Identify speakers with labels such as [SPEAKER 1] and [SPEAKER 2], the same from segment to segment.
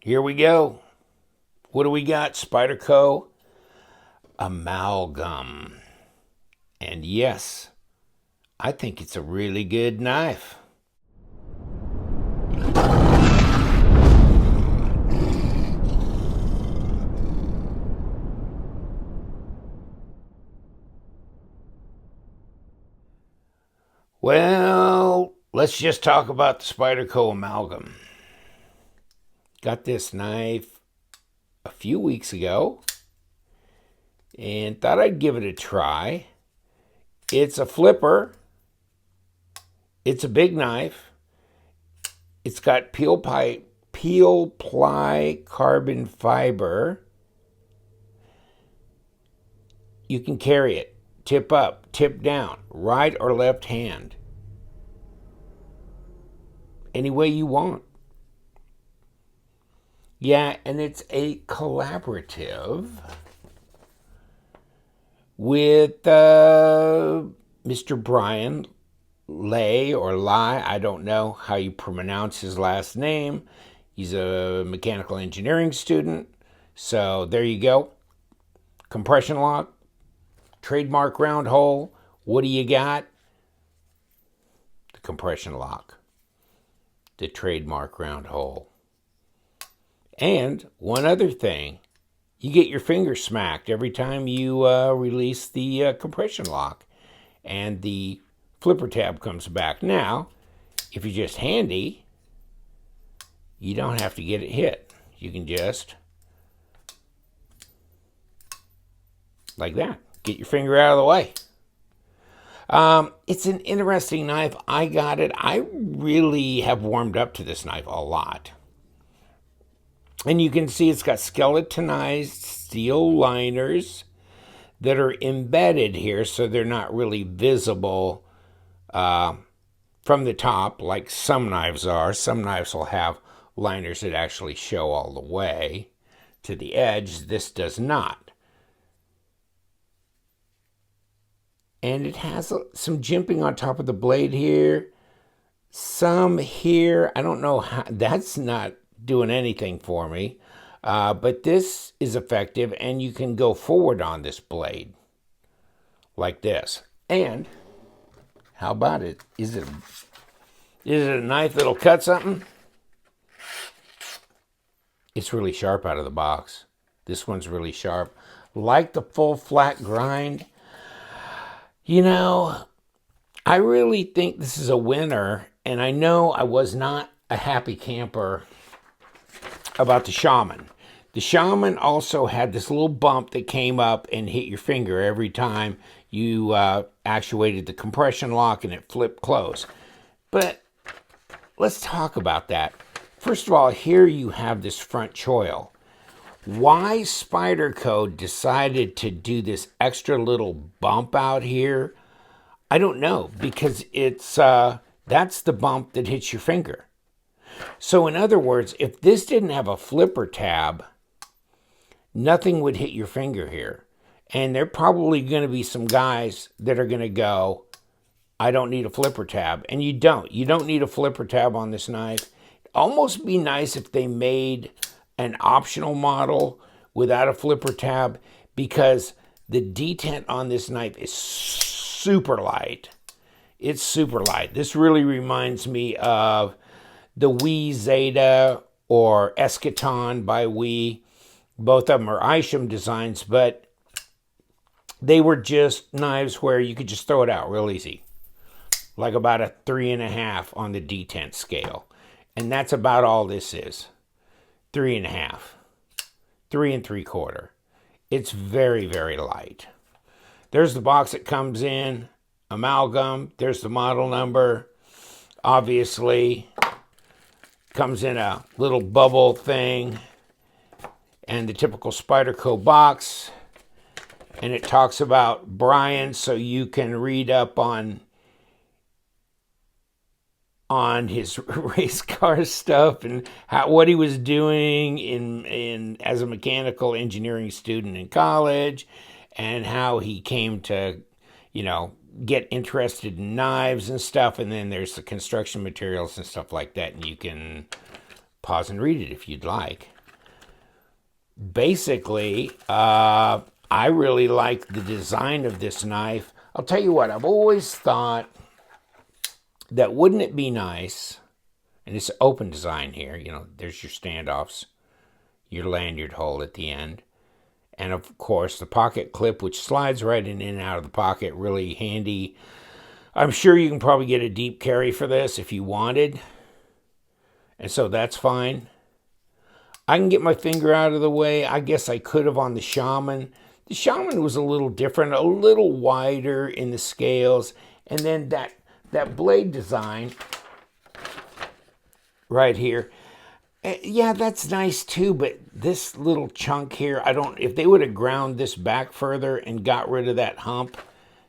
[SPEAKER 1] Here we go. What do we got? Spyderco Amalgam. And yes, I think it's a really good knife. Well, let's just talk about the Spyderco Amalgam. Got this knife a few weeks ago and thought I'd give it a try. It's a flipper. It's a big knife. It's got peel ply carbon fiber. You can carry it tip up, tip down, right or left hand. Any way you want. Yeah, and it's a collaborative with Mr. Brian Lay or Lai. I don't know how you pronounce his last name. He's a mechanical engineering student. So there you go. Compression lock, trademark round hole. What do you got? The compression lock, the trademark round hole. And one other thing, you get your finger smacked every time you release the compression lock, and the flipper tab comes back. Now, if you're just handy, you don't have to get it hit. You can just, like that, get your finger out of the way. It's an interesting knife. I got it. I really have warmed up to this knife a lot. And you can see it's got skeletonized steel liners that are embedded here, so they're not really visible from the top like some knives are. Some knives will have liners that actually show all the way to the edge. This does not. And it has some jimping on top of the blade here. Some here. I don't know how. That's not doing anything for me. But this is effective, and you can go forward on this blade like this. And how about it? Is it a knife that'll cut something? It's really sharp out of the box. This one's really sharp. Like the full flat grind. You know, I really think this is a winner, and I know I was not a happy camper about the Shaman. The Shaman also had this little bump that came up and hit your finger every time you actuated the compression lock and it flipped closed. But let's talk about that. First of all, here you have this front choil. Why Spyderco decided to do this extra little bump out here, I don't know, because it's that's the bump that hits your finger. So in other words, if this didn't have a flipper tab, nothing would hit your finger here. And there are probably going to be some guys that are going to go, I don't need a flipper tab. And you don't. You don't need a flipper tab on this knife. It'd almost be nice if they made an optional model without a flipper tab, because the detent on this knife is super light. It's super light. This really reminds me of the Wii Zeta or Eschaton by Wii. Both of them are Isham designs, but they were just knives where you could just throw it out real easy. Like about a 3.5 on the detent scale. And that's about all this is. 3.5. 3 3/4. It's very, very light. There's the box it comes in. Amalgam. There's the model number. Obviously, comes in a little bubble thing. And the typical Spyderco box. And it talks about Brian, so you can read up on his race car stuff and what he was doing in as a mechanical engineering student in college, and how he came to, get interested in knives and stuff. And then there's the construction materials and stuff like that, and you can pause and read it if you'd like. Basically, I really like the design of this knife. I'll tell you what, I've always thought that wouldn't it be nice, and it's open design here, you know, there's your standoffs, your lanyard hole at the end, and of course the pocket clip, which slides right in and out of the pocket, really handy. I'm sure you can probably get a deep carry for this if you wanted, and so that's fine. I can get my finger out of the way. I guess I could have on the Shaman. The Shaman was a little different, a little wider in the scales, and then that blade design right here, yeah, that's nice too, but this little chunk here, if they would have ground this back further and got rid of that hump,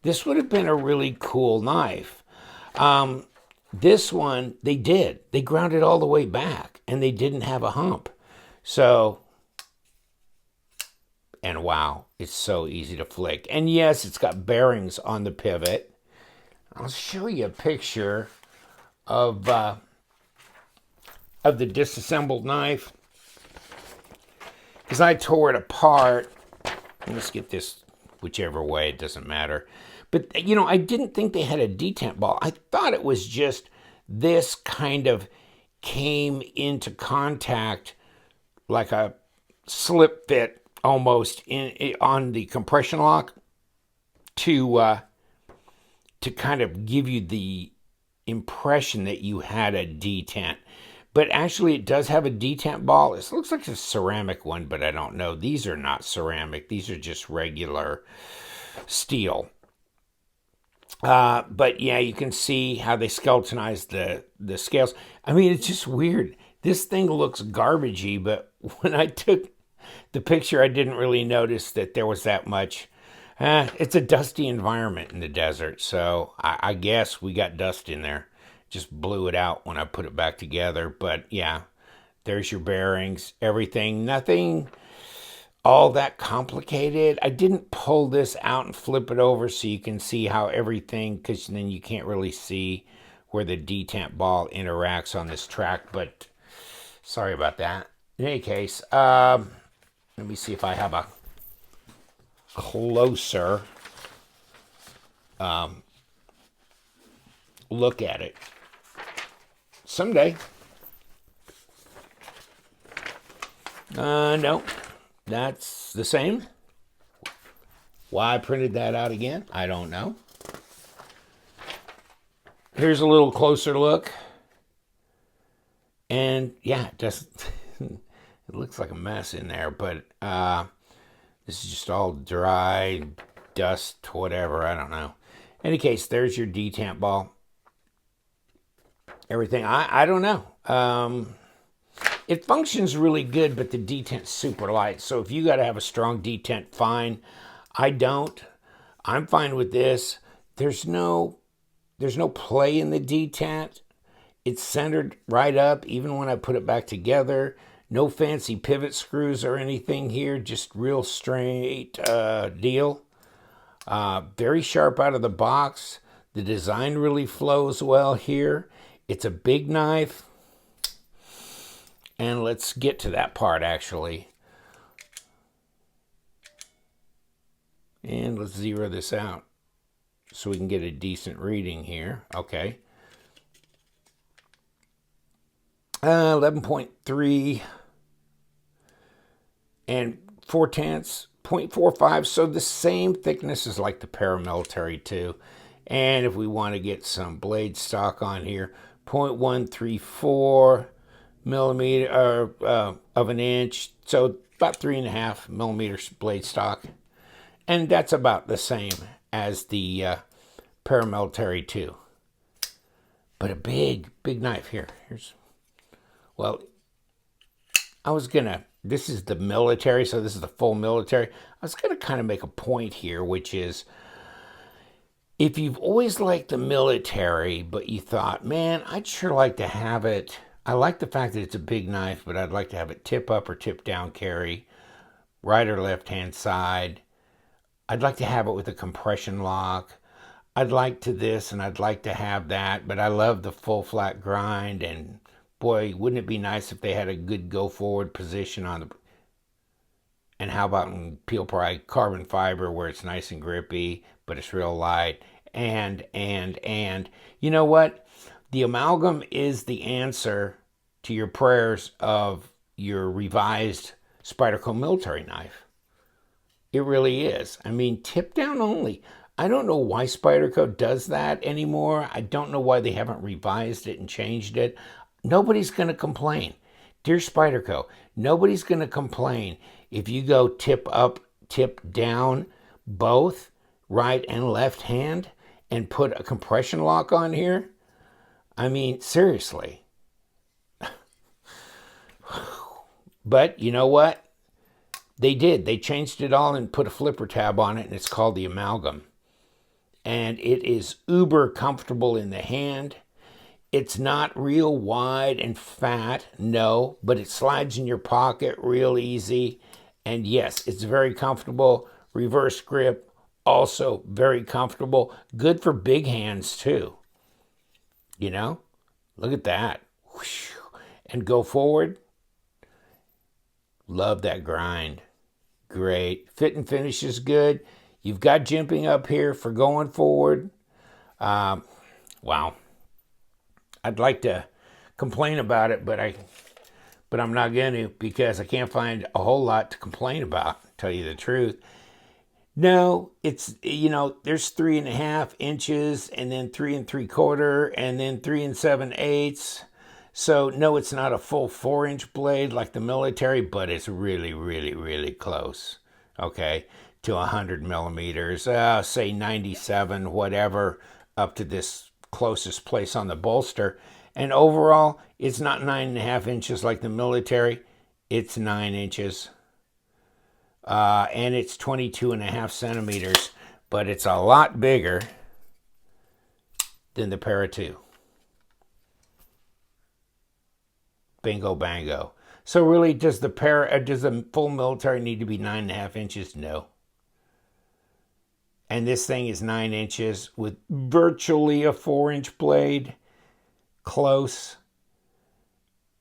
[SPEAKER 1] this would have been a really cool knife. This one, they did. They ground it all the way back, and they didn't have a hump. So, and wow, it's so easy to flick. And yes, it's got bearings on the pivot. I'll show you a picture of the disassembled knife, because I tore it apart. Let's get this whichever way, it doesn't matter. But, you know, I didn't think they had a detent ball. I thought it was just this kind of came into contact like a slip fit almost on the compression lock to kind of give you the impression that you had a detent. But actually it does have a detent ball. It looks like a ceramic one, but I don't know. These are not ceramic. These are just regular steel. But yeah, you can see how they skeletonized the scales. I mean, it's just weird. This thing looks garbagey, but when I took the picture, I didn't really notice that there was that much. It's a dusty environment in the desert, so I guess we got dust in there. Just blew it out when I put it back together. But yeah, there's your bearings, everything. Nothing all that complicated. I didn't pull this out and flip it over so you can see how everything, because then you can't really see where the detent ball interacts on this track, but sorry about that. In any case, let me see if I have a closer look at it. Someday. No, that's the same. Why I printed that out again, I don't know. Here's a little closer look. And yeah, it just it looks like a mess in there, but this is just all dry, dust, whatever, I don't know. In any case, there's your detent ball. Everything, I don't know. It functions really good, but the detent's super light. So if you got to have a strong detent, fine. I don't. I'm fine with this. There's no play in the detent. It's centered right up, even when I put it back together. No fancy pivot screws or anything here, just real straight deal. Very sharp out of the box. The design really flows well here. It's a big knife. And let's get to that part, actually. And let's zero this out so we can get a decent reading here. Okay. 11.3 and 4/10, 0.45. So the same thickness as like the Paramilitary too. And if we want to get some blade stock on here, 0.134 millimeter of an inch. So about 3.5 millimeters blade stock. And that's about the same as the Paramilitary too. But a big, big knife here. Well, this is the military, so this is the full military. I was going to kind of make a point here, which is, if you've always liked the military, but you thought, man, I'd sure like to have it. I like the fact that it's a big knife, but I'd like to have it tip up or tip down carry, right or left hand side. I'd like to have it with a compression lock. I'd like to this and I'd like to have that, but I love the full flat grind, and boy, wouldn't it be nice if they had a good go forward position on the, and how about in peel pry carbon fiber where it's nice and grippy, but it's real light. And you know what? The amalgam is the answer to your prayers of your revised Spyderco Military knife. It really is. I mean, tip down only. I don't know why Spyderco does that anymore. I don't know why they haven't revised it and changed it. Nobody's going to complain. Dear Spyderco, nobody's going to complain if you go tip up, tip down, both right and left hand, and put a compression lock on here. I mean, seriously. But you know what? They did. They changed it all and put a flipper tab on it, and it's called the amalgam. And it is uber comfortable in the hand. It's not real wide and fat, no, but it slides in your pocket real easy. And yes, it's very comfortable. Reverse grip, also very comfortable. Good for big hands too. You know, look at that. And go forward. Love that grind. Great. Fit and finish is good. You've got jimping up here for going forward. Wow. I'd like to complain about it, but I'm not going to, because I can't find a whole lot to complain about, to tell you the truth. No, it's, you know, there's 3.5 inches, and then 3 3/4, and then 3 7/8. So no, it's not a full 4-inch blade like the military, but it's really, really, really close. Okay, to 100 millimeters, say 97, whatever, up to this closest place on the bolster. And overall, it's not 9.5 inches like the military. It's 9 inches. And it's 22.5 centimeters, but it's a lot bigger than the Para 2. Bingo bango. So really, does the full military need to be 9.5 inches? No. And this thing is 9 inches with virtually a 4-inch blade. Close.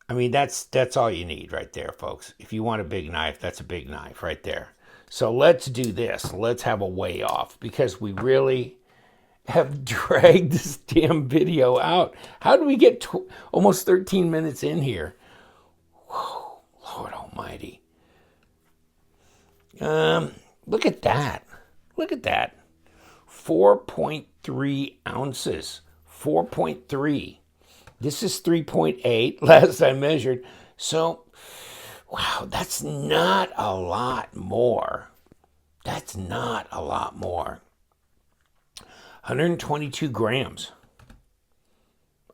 [SPEAKER 1] I mean, that's all you need right there, folks. If you want a big knife, that's a big knife right there. So let's do this. Let's have a weigh off, because we really have dragged this damn video out. How do we get almost 13 minutes in here? Whoa, Lord almighty. Look at that. Look at that. 4.3 ounces. 4.3. This is 3.8, last I measured. So, wow, that's not a lot more. That's not a lot more. 122 grams.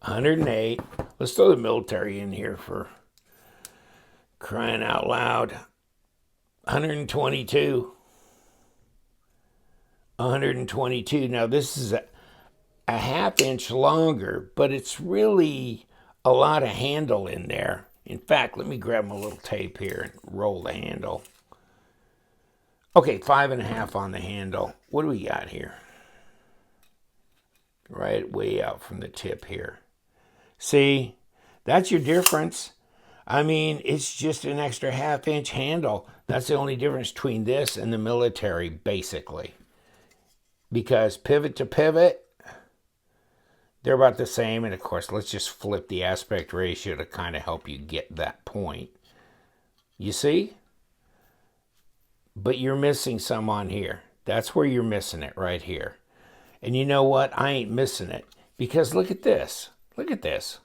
[SPEAKER 1] 108. Let's throw the military in here for crying out loud. 122. 122. Now, this is a half inch longer, but it's really a lot of handle in there. In fact, let me grab my little tape here and roll the handle. Okay, 5.5 on the handle. What do we got here? Right way out from the tip here. See, that's your difference. I mean, it's just an extra half-inch handle. That's the only difference between this and the military, basically. Because pivot to pivot, they're about the same. And of course, let's just flip the aspect ratio to kind of help you get that point. You see? But you're missing some on here. That's where you're missing it, right here. And you know what? I ain't missing it. Because look at this. Look at this.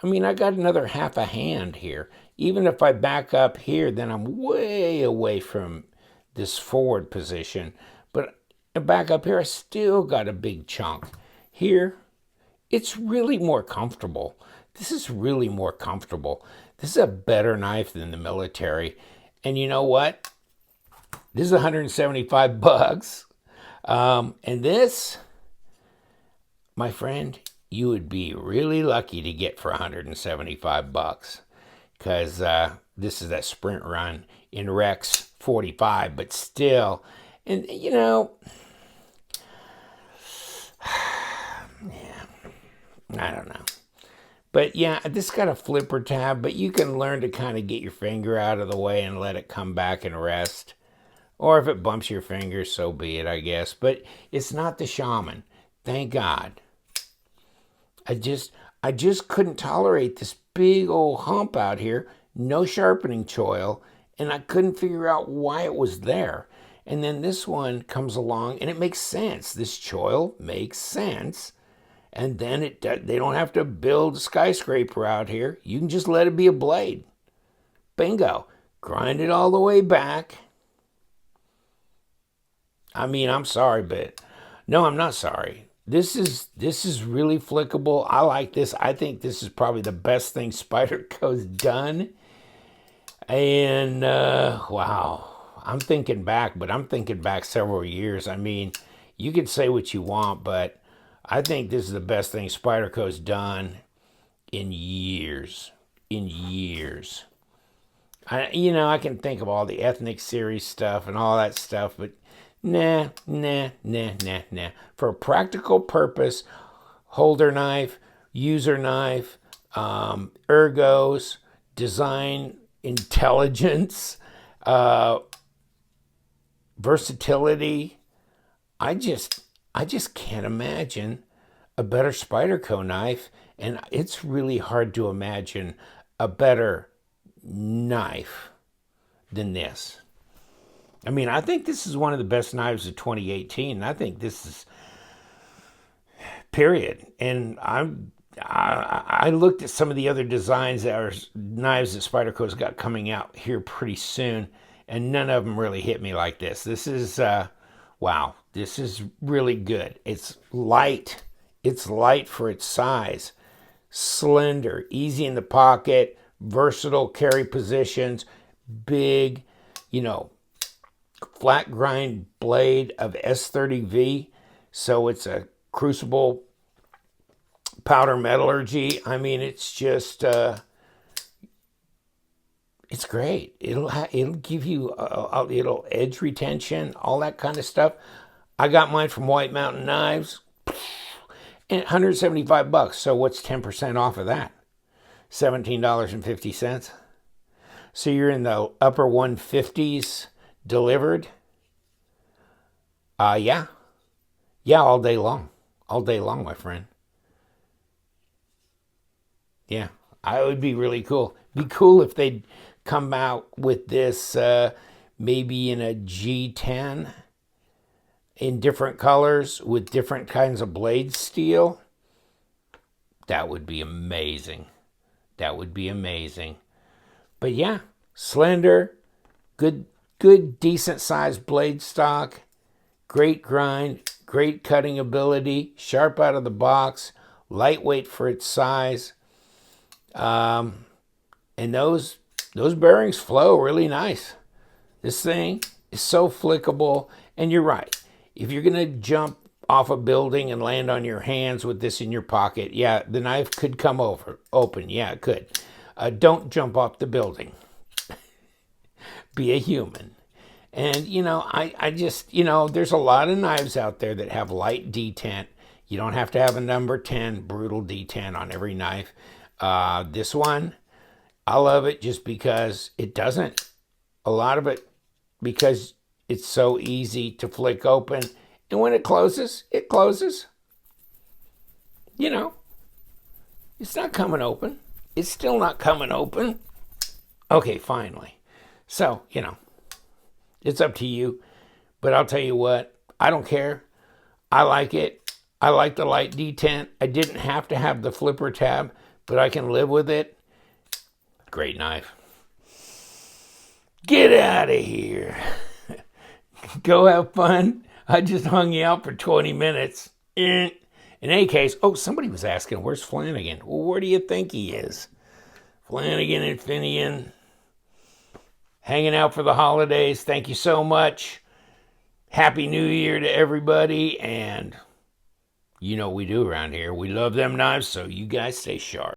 [SPEAKER 1] I mean, I got another half a hand here. Even if I back up here, then I'm way away from this forward position. But back up here, I still got a big chunk. Here, it's really more comfortable. This is really more comfortable. This is a better knife than the military. And you know what? This is 175 bucks. And this, my friend, you would be really lucky to get for 175 bucks. Because this is that sprint run in Rex 45, but still. And, you know, yeah, I don't know. But yeah, this got a flipper tab, but you can learn to kind of get your finger out of the way and let it come back and rest. Or if it bumps your finger, so be it, I guess. But it's not the Shaman. Thank God. I just couldn't tolerate this big old hump out here. No sharpening choil. And I couldn't figure out why it was there. And then this one comes along and it makes sense. This choil makes sense. And then they don't have to build a skyscraper out here. You can just let it be a blade. Bingo. Grind it all the way back. I mean, I'm sorry, but no, I'm not sorry. This is really flickable. I like this. I think this is probably the best thing Spyderco's done. And wow, I'm thinking back, but I'm thinking back several years. I mean, you can say what you want, but I think this is the best thing Spyderco's done in years. In years. I can think of all the ethnic series stuff and all that stuff, but nah. For a practical purpose, holder knife, user knife, ergos, design intelligence, versatility. I just can't imagine a better Spyderco knife, and it's really hard to imagine a better knife than this. I mean, I think this is one of the best knives of 2018. I think this is period. And I looked at some of the other designs that are knives that Spyderco's got coming out here pretty soon, and none of them really hit me like this. This is wow. This is really good. It's light. It's light for its size. Slender, easy in the pocket, versatile carry positions, big, flat grind blade of S30V. So it's a crucible powder metallurgy. I mean, it's just, it's great. It'll give you, it'll edge retention, all that kind of stuff. I got mine from White Mountain Knives, and $175. So what's 10% off of that? $17.50. So you're in the upper 150s delivered. Yeah, all day long, my friend. Yeah, it would be really cool. Be cool if they'd come out with this maybe in a G10 in different colors with different kinds of blade steel. That would be amazing. That would be amazing. But yeah, slender, good, decent sized blade stock, great grind, great cutting ability, sharp out of the box, lightweight for its size. And those bearings flow really nice. This thing is so flickable. And you're right. If you're going to jump off a building and land on your hands with this in your pocket, yeah, the knife could come open. Yeah, it could. Don't jump off the building. Be a human. And, I just, there's a lot of knives out there that have light detent. You don't have to have a number 10 brutal detent on every knife. This one, I love it just because it doesn't. A lot of it because it's so easy to flick open. And when it closes, it closes. It's not coming open. It's still not coming open. Okay, finally. So, it's up to you. But I'll tell you what, I don't care. I like it. I like the light detent. I didn't have to have the flipper tab, but I can live with it. Great knife. Get out of here. Go have fun. I just hung you out for 20 minutes. In any case, somebody was asking, where's Flanagan? Well, where do you think he is? Flanagan and Finian hanging out for the holidays. Thank you so much. Happy New Year to everybody. And you know what we do around here. We love them knives, so you guys stay sharp.